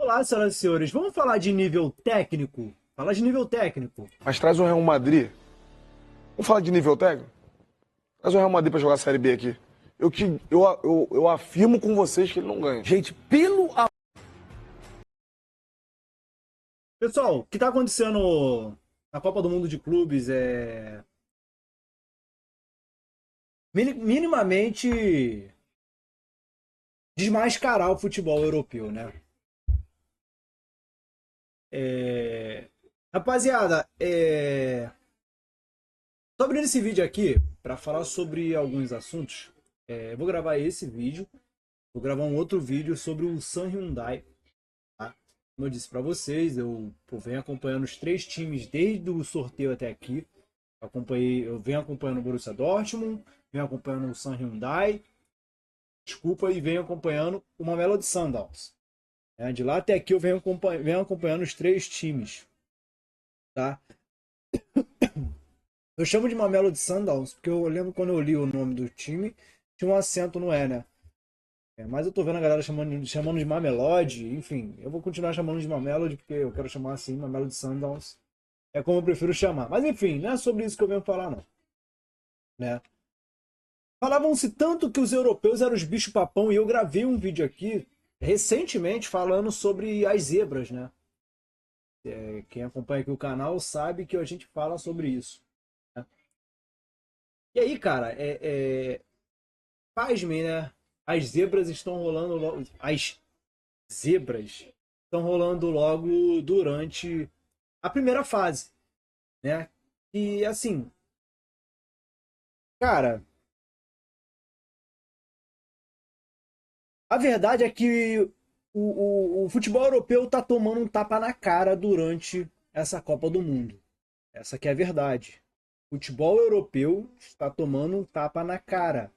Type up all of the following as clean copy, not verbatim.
Olá, senhoras e senhores. Vamos falar de nível técnico? Falar de nível técnico. Mas traz o Real Madrid. Vamos falar de nível técnico? Traz o Real Madrid pra jogar a Série B aqui. Eu afirmo com vocês que ele não ganha. Gente, Pessoal, o que está acontecendo na Copa do Mundo de Clubes é minimamente desmascarar o futebol europeu, né? Rapaziada, tô abrindo esse vídeo aqui para falar sobre alguns assuntos. Vou gravar esse vídeo, vou gravar um outro vídeo sobre o Sun Hyundai. Tá? Como eu disse para vocês, eu venho acompanhando os três times desde o sorteio até aqui. Eu venho acompanhando o Borussia Dortmund, venho acompanhando o Sun Hyundai, e venho acompanhando o Mamelodi Sundowns. De lá até aqui eu venho acompanhando os três times. Tá? Eu chamo de Mamelodi Sundowns porque eu lembro quando eu li o nome do time, tinha um acento no E, né? Mas eu tô vendo a galera chamando de Mamelodi, enfim, eu vou continuar chamando de Mamelodi porque eu quero chamar assim, Mamelodi Sundowns. É como eu prefiro chamar. Mas enfim, não é sobre isso que eu venho falar, não. Né? Falavam-se tanto que os europeus eram os bichos-papão e eu gravei um vídeo aqui recentemente falando sobre as zebras, né? Quem acompanha aqui o canal sabe que a gente fala sobre isso. Né? E aí, cara, pasmem, né? As zebras estão rolando logo. As zebras estão rolando logo durante a primeira fase, né? E assim, cara, a verdade é que o futebol europeu está tomando um tapa na cara durante essa Copa do Mundo. Essa que é a verdade. O futebol europeu está tomando um tapa na cara.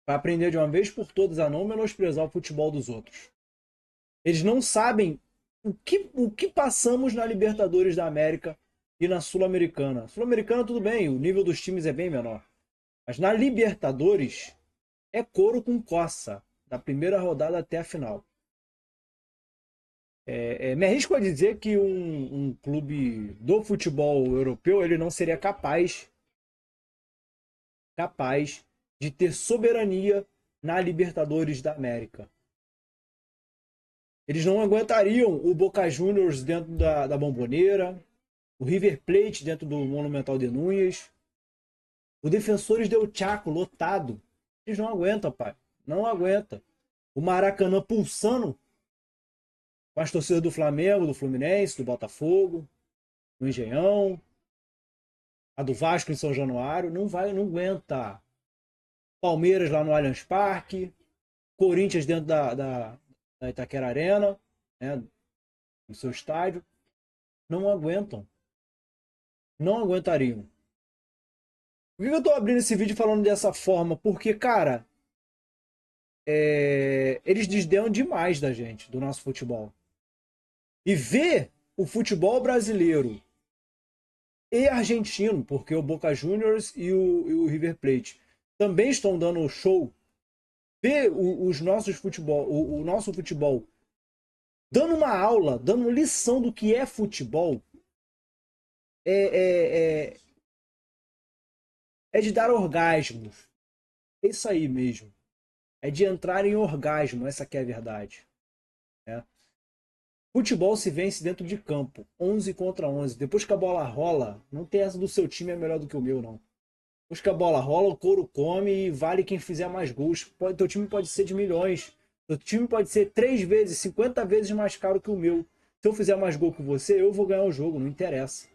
Para aprender de uma vez por todas a não menosprezar o futebol dos outros. Eles não sabem o que passamos na Libertadores da América e na Sul-Americana. Sul-Americana, tudo bem, o nível dos times é bem menor. Mas na Libertadores, é couro com coça, da primeira rodada até a final. Me arrisco a dizer que um clube do futebol europeu ele não seria capaz de ter soberania na Libertadores da América. Eles não aguentariam o Boca Juniors dentro da Bombonera, o River Plate dentro do Monumental de Núñez, o Defensores del Chaco lotado. Eles não aguentam, pai. Não aguenta. O Maracanã pulsando com as torcidas do Flamengo, do Fluminense, do Botafogo, do Engenhão, a do Vasco em São Januário, não aguenta. Palmeiras lá no Allianz Parque, Corinthians dentro da Itaquera Arena, né, no seu estádio, não aguentam. Não aguentariam. Por que eu tô abrindo esse vídeo falando dessa forma? Porque, cara, eles desdenham demais da gente, do nosso futebol. E ver o futebol brasileiro e argentino, porque o Boca Juniors e o River Plate também estão dando show. Ver os nossos futebol, o nosso futebol dando uma aula, dando lição do que é futebol, é, é, é de dar orgasmos. É isso aí mesmo. É de entrar em orgasmo, essa que é a verdade. Né? Futebol se vence dentro de campo, 11 contra 11. Depois que a bola rola, não tem essa do seu time é melhor do que o meu, não. Depois que a bola rola, o couro come e vale quem fizer mais gols. Teu time pode ser de milhões. Teu time pode ser 3 vezes, 50 vezes mais caro que o meu. Se eu fizer mais gol que você, eu vou ganhar o jogo, não interessa.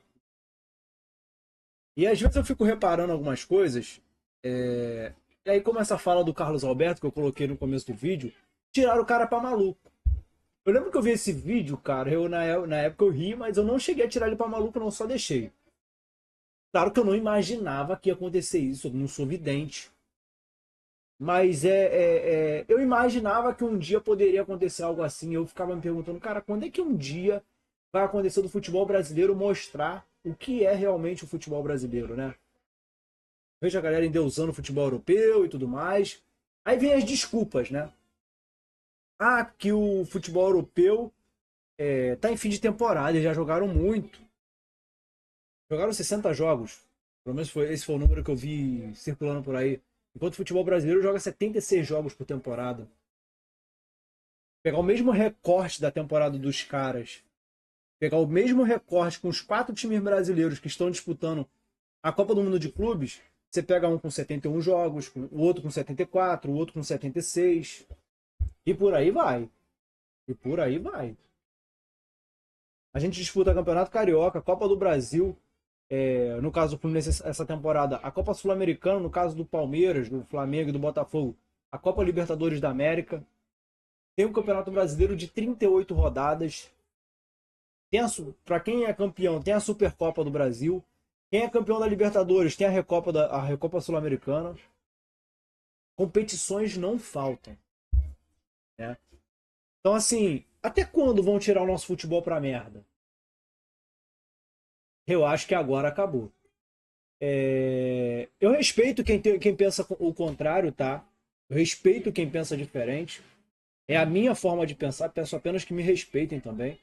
E às vezes eu fico reparando algumas coisas. E aí, como essa fala do Carlos Alberto, que eu coloquei no começo do vídeo, tiraram o cara pra maluco. Eu lembro que eu vi esse vídeo, cara, na época eu ri, mas eu não cheguei a tirar ele pra maluco, não, só deixei. Claro que eu não imaginava que ia acontecer isso, eu não sou vidente. Mas eu imaginava que um dia poderia acontecer algo assim. Eu ficava me perguntando, cara, quando é que um dia vai acontecer do futebol brasileiro mostrar o que é realmente o futebol brasileiro, né? Vejo a galera endeusando o futebol europeu e tudo mais. Aí vem as desculpas, né? Ah, que o futebol europeu tá em fim de temporada, eles já jogaram muito. Jogaram 60 jogos. Pelo menos esse foi o número que eu vi circulando por aí. Enquanto o futebol brasileiro joga 76 jogos por temporada. Pegar o mesmo recorte da temporada dos caras, pegar o mesmo recorte com os 4 times brasileiros que estão disputando a Copa do Mundo de Clubes, você pega um com 71 jogos, o outro com 74, o outro com 76, e por aí vai. E por aí vai. A gente disputa Campeonato Carioca, Copa do Brasil, no caso do Fluminense essa temporada, a Copa Sul-Americana, no caso do Palmeiras, do Flamengo e do Botafogo, a Copa Libertadores da América. Tem o Campeonato Brasileiro de 38 rodadas. Para quem é campeão, tem a Supercopa do Brasil. Quem é campeão da Libertadores tem a Recopa Sul-Americana. Competições não faltam, né? Então, assim, até quando vão tirar o nosso futebol pra merda? Eu acho que agora acabou. Eu respeito quem pensa o contrário, tá? Eu respeito quem pensa diferente. É a minha forma de pensar, peço apenas que me respeitem também.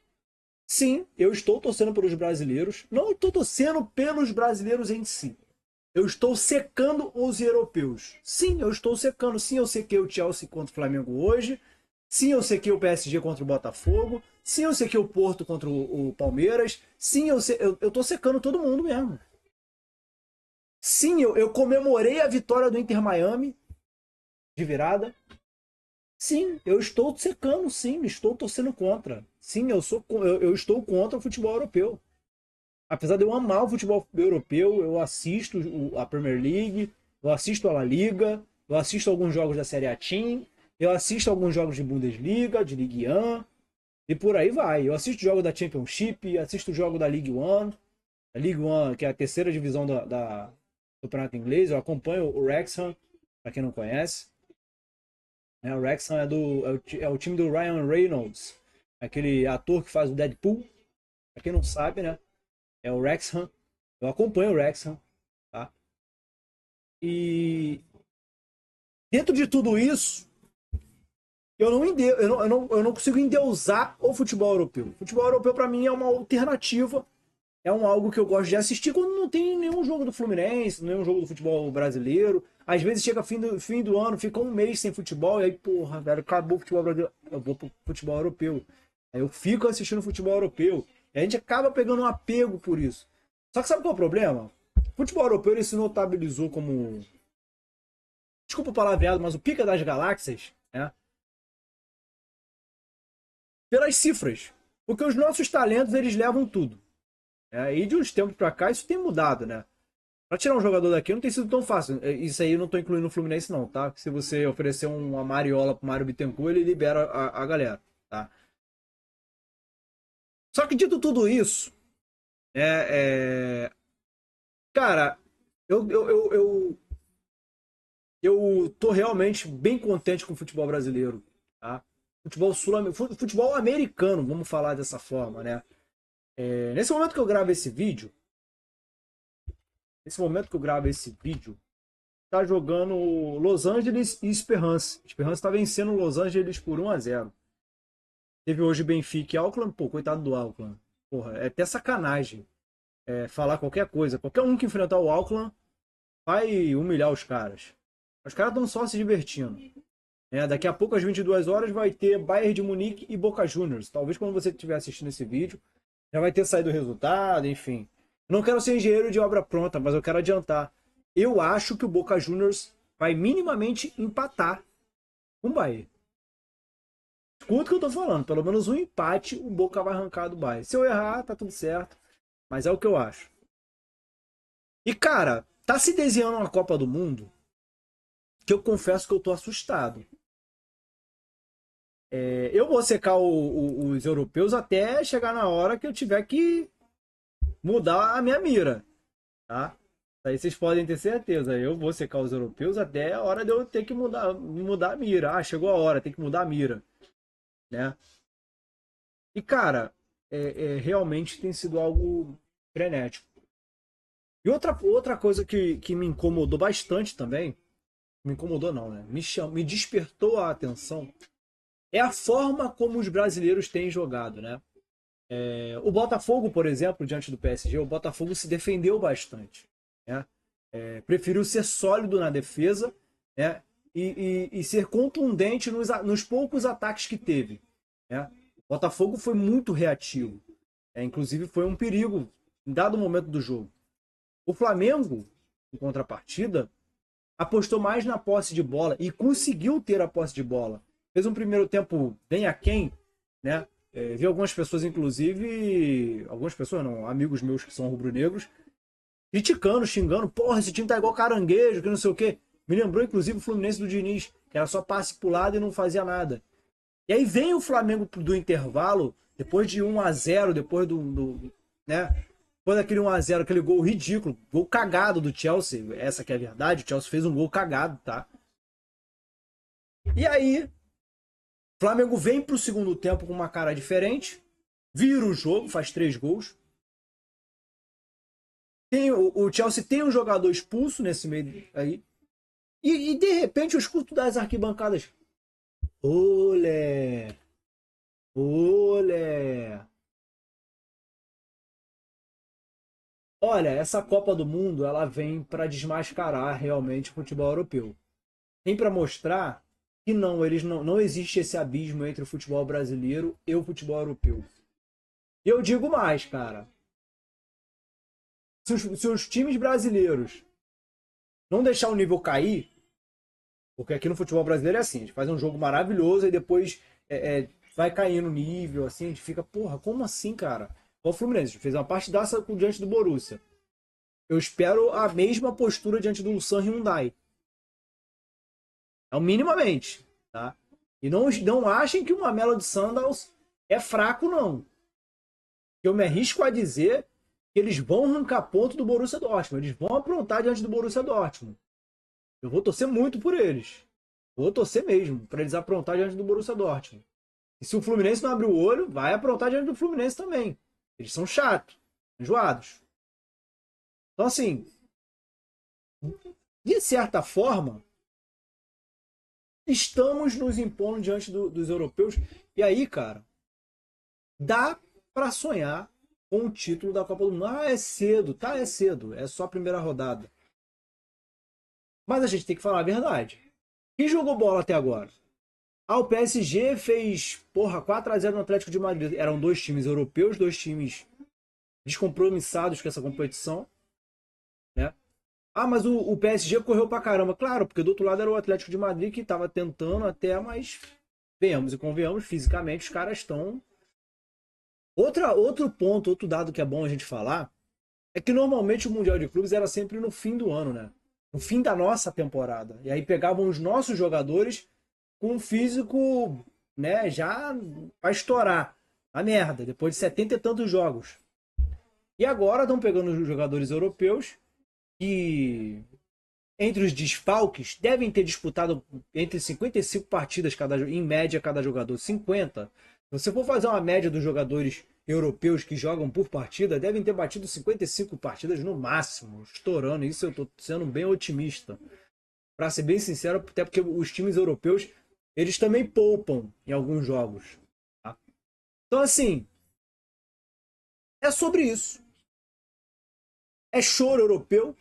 Sim, eu estou torcendo pelos brasileiros. Não estou torcendo pelos brasileiros em si. Eu estou secando os europeus. Sim, eu estou secando. Sim, eu sequei o Chelsea contra o Flamengo hoje. Sim, eu sequei o PSG contra o Botafogo. Sim, eu sequei o Porto contra o Palmeiras. Sim, eu tô secando todo mundo mesmo. Sim, eu comemorei a vitória do Inter Miami de virada. Sim, eu estou secando, sim, estou torcendo contra. Sim, eu estou contra o futebol europeu. Apesar de eu amar o futebol europeu, eu assisto a Premier League, eu assisto a La Liga, eu assisto alguns jogos da Série A Team, eu assisto alguns jogos de Bundesliga, de Ligue 1, e por aí vai. Eu assisto jogos da Championship, assisto jogo da Ligue 1, a Ligue 1, que é a terceira divisão do campeonato inglês, eu acompanho o Wrexham, para quem não conhece. O Wrexham é o time do Ryan Reynolds, aquele ator que faz o Deadpool, para quem não sabe, né? É o Wrexham. Eu acompanho o Wrexham, tá? E dentro de tudo isso, eu não consigo endeusar o futebol europeu. O futebol europeu, para mim, é uma alternativa. É algo que eu gosto de assistir quando não tem nenhum jogo do Fluminense, nenhum jogo do futebol brasileiro. Às vezes chega fim do ano, fica um mês sem futebol, e aí, porra, velho, acabou o futebol brasileiro. Eu vou pro futebol europeu. Aí eu fico assistindo futebol europeu. E a gente acaba pegando um apego por isso. Só que sabe qual é o problema? O futebol europeu ele se notabilizou como. Desculpa o palavreado, mas o pica das galáxias, né? Pelas cifras. Porque os nossos talentos eles levam tudo. E de uns tempos pra cá isso tem mudado, né? Pra tirar um jogador daqui não tem sido tão fácil. Isso aí eu não tô incluindo o Fluminense, não, tá? Se você oferecer uma mariola pro Mário Bittencourt, ele libera a galera, tá? Só que dito tudo isso, é, é... cara, eu tô realmente bem contente com o futebol brasileiro, tá? Futebol americano, vamos falar dessa forma, né? Nesse momento que eu gravo esse vídeo, tá jogando Los Angeles e Esperance. Esperance tá vencendo Los Angeles por 1-0. Teve hoje Benfica e Auckland. Pô, coitado do Auckland. Porra, é até sacanagem falar qualquer coisa. Qualquer um que enfrentar o Auckland vai humilhar os caras. Os caras estão só se divertindo. Daqui a pouco, às 22 horas, vai ter Bayern de Munique e Boca Juniors. Talvez quando você estiver assistindo esse vídeo, já vai ter saído o resultado, enfim. Não quero ser engenheiro de obra pronta, mas eu quero adiantar. Eu acho que o Boca Juniors vai minimamente empatar com o Bayern. Escuta o que eu tô falando. Pelo menos um empate o Boca vai arrancar do Bayern. Se eu errar, tá tudo certo. Mas é o que eu acho. E, cara, tá se desenhando uma Copa do Mundo que eu confesso que eu tô assustado. Eu vou secar os europeus até chegar na hora que eu tiver que mudar a minha mira, tá? Aí vocês podem ter certeza. Eu vou secar os europeus até a hora de eu ter que mudar a mira. Ah, chegou a hora, tem que mudar a mira, né? E cara, realmente tem sido algo frenético. E outra coisa que me incomodou bastante também, me incomodou não, né? Me despertou a atenção é a forma como os brasileiros têm jogado, né? O Botafogo, por exemplo, diante do PSG, o Botafogo se defendeu bastante, né? Preferiu ser sólido na defesa, né? E ser contundente nos poucos ataques que teve, né? O Botafogo foi muito reativo, inclusive foi um perigo em dado momento do jogo. O Flamengo, em contrapartida, apostou mais na posse de bola e conseguiu ter a posse de bola. Fez um primeiro tempo bem aquém, né? Vi algumas pessoas, inclusive, algumas pessoas não, amigos meus que são rubro-negros, criticando, xingando, porra, esse time tá igual caranguejo, que não sei o quê. Me lembrou, inclusive, o Fluminense do Diniz, que era só passe pro lado e não fazia nada. E aí vem o Flamengo do intervalo, depois de 1-0, depois né? Depois daquele 1-0, aquele gol ridículo, gol cagado do Chelsea, essa que é a verdade, o Chelsea fez um gol cagado, tá? E aí, o Flamengo vem pro segundo tempo com uma cara diferente, vira o jogo, faz 3 gols. O Chelsea tem um jogador expulso nesse meio aí. E de repente eu escuto das arquibancadas: olé, olé. Olha, essa Copa do Mundo ela vem para desmascarar realmente o futebol europeu. Vem para mostrar que não existe esse abismo entre o futebol brasileiro e o futebol europeu. E eu digo mais, cara. Se os times brasileiros não deixar o nível cair, porque aqui no futebol brasileiro é assim, a gente faz um jogo maravilhoso e depois vai caindo o nível, assim, a gente fica, porra, como assim, cara? O Fluminense fez uma partidaça diante do Borussia. Eu espero a mesma postura diante do Ulsan Hyundai. Então, minimamente, tá? E não achem que o Mamelodi Sundowns é fraco, não. Eu me arrisco a dizer que eles vão arrancar ponto do Borussia Dortmund. Eles vão aprontar diante do Borussia Dortmund. Eu vou torcer muito por eles. Vou torcer mesmo, para eles aprontar diante do Borussia Dortmund. E se o Fluminense não abrir o olho, vai aprontar diante do Fluminense também. Eles são chatos, enjoados. Então, assim, de certa forma, estamos nos impondo diante dos europeus. E aí, cara, dá para sonhar com o título da Copa do Mundo. Ah, é cedo, tá? É cedo. É só a primeira rodada. Mas a gente tem que falar a verdade. Quem jogou bola até agora? O PSG fez, porra, 4-0 no Atlético de Madrid. Eram 2 times europeus, 2 times descompromissados com essa competição, né? Mas o PSG correu pra caramba. Claro, porque do outro lado era o Atlético de Madrid que tava tentando até, mas venhamos e convenhamos, fisicamente os caras estão... Outro ponto, outro dado que é bom a gente falar, é que normalmente o Mundial de Clubes era sempre no fim do ano, né? No fim da nossa temporada. E aí pegavam os nossos jogadores com um físico, né, já vai estourar a merda, depois de 70 e tantos jogos. E agora estão pegando os jogadores europeus que, entre os desfalques, devem ter disputado entre 55 partidas em média cada jogador. 50. Se você for fazer uma média dos jogadores europeus que jogam por partida, devem ter batido 55 partidas no máximo, estourando. Isso eu estou sendo bem otimista. Para ser bem sincero, até porque os times europeus eles também poupam em alguns jogos. Tá? Então, assim, é sobre isso. É choro europeu,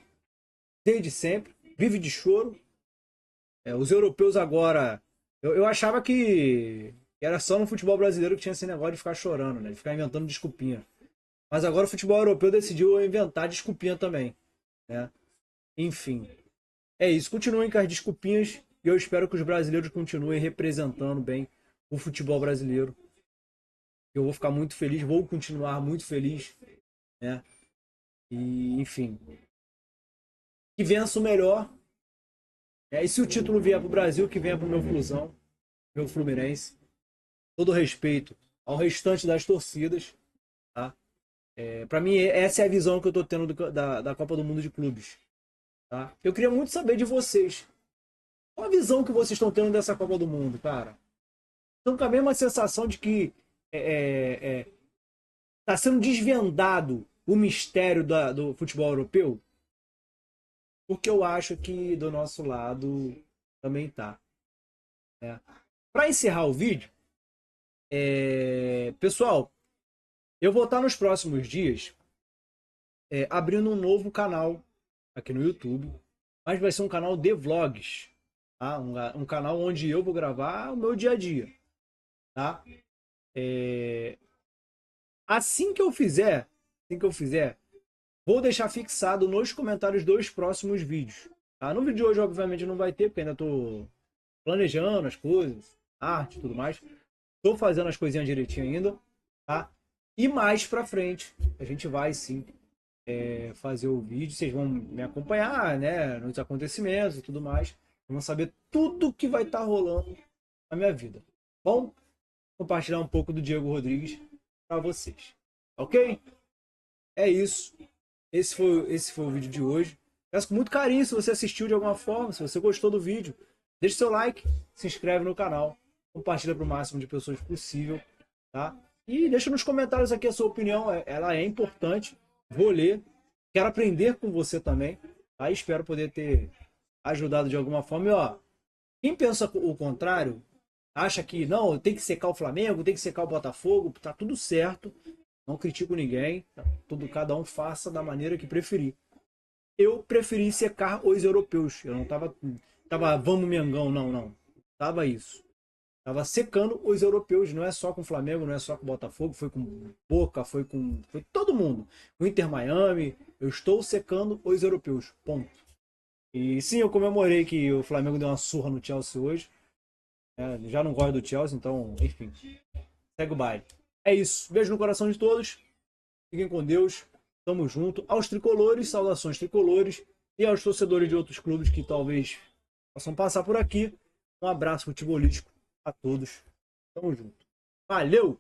desde sempre, vive de choro. Os europeus agora. Eu achava que era só no futebol brasileiro que tinha esse negócio de ficar chorando, né? De ficar inventando desculpinha. Mas agora o futebol europeu decidiu inventar desculpinha também. Né? Enfim. É isso. Continuem com as desculpinhas e eu espero que os brasileiros continuem representando bem o futebol brasileiro. Eu vou ficar muito feliz, vou continuar muito feliz, né? E, enfim, que vença o melhor. E se o título vier para o Brasil, que venha para o meu Flusão, meu Fluminense. Todo respeito ao restante das torcidas, tá? Para mim, essa é a visão que eu estou tendo da Copa do Mundo de Clubes. Tá? Eu queria muito saber de vocês. Qual a visão que vocês estão tendo dessa Copa do Mundo, cara? Estão com a mesma sensação de que está sendo desvendado o mistério do futebol europeu? Porque eu acho que do nosso lado também tá. Né? Para encerrar o vídeo, Pessoal, eu vou estar nos próximos dias abrindo um novo canal aqui no YouTube, mas vai ser um canal de vlogs, tá? Um canal onde eu vou gravar o meu dia a dia, tá? Assim que eu fizer, vou deixar fixado nos comentários dos próximos vídeos. Tá? No vídeo de hoje, obviamente, não vai ter, porque ainda estou planejando as coisas, arte e tudo mais. Estou fazendo as coisinhas direitinho ainda, tá? E mais pra frente, a gente vai sim fazer o vídeo. Vocês vão me acompanhar, né? Nos acontecimentos e tudo mais. Vão saber tudo que vai estar rolando na minha vida. Bom, compartilhar um pouco do Diego Rodrigues para vocês. Ok? É isso. Esse foi o vídeo de hoje. Peço com muito carinho se você assistiu de alguma forma, se você gostou do vídeo. Deixe seu like, se inscreve no canal, compartilha para o máximo de pessoas possível, tá? E deixa nos comentários aqui a sua opinião, ela é importante. Vou ler, quero aprender com você também, tá? E espero poder ter ajudado de alguma forma. E ó, quem pensa o contrário, acha que não, tem que secar o Flamengo, tem que secar o Botafogo, tá tudo certo. Não critico ninguém, cada um faça da maneira que preferir. Eu preferi secar os europeus. Eu não tava vamos Mengão, não. Tava isso. Tava secando os europeus, não é só com o Flamengo, não é só com o Botafogo, foi com Boca, foi todo mundo. O Inter Miami, eu estou secando os europeus. Ponto. E sim, eu comemorei que o Flamengo deu uma surra no Chelsea hoje. Já não gosto do Chelsea, então, enfim. Segue o baile. É isso. Beijo no coração de todos. Fiquem com Deus. Tamo junto. Aos tricolores, saudações tricolores. E aos torcedores de outros clubes que talvez possam passar por aqui. Um abraço futebolístico a todos. Tamo junto. Valeu!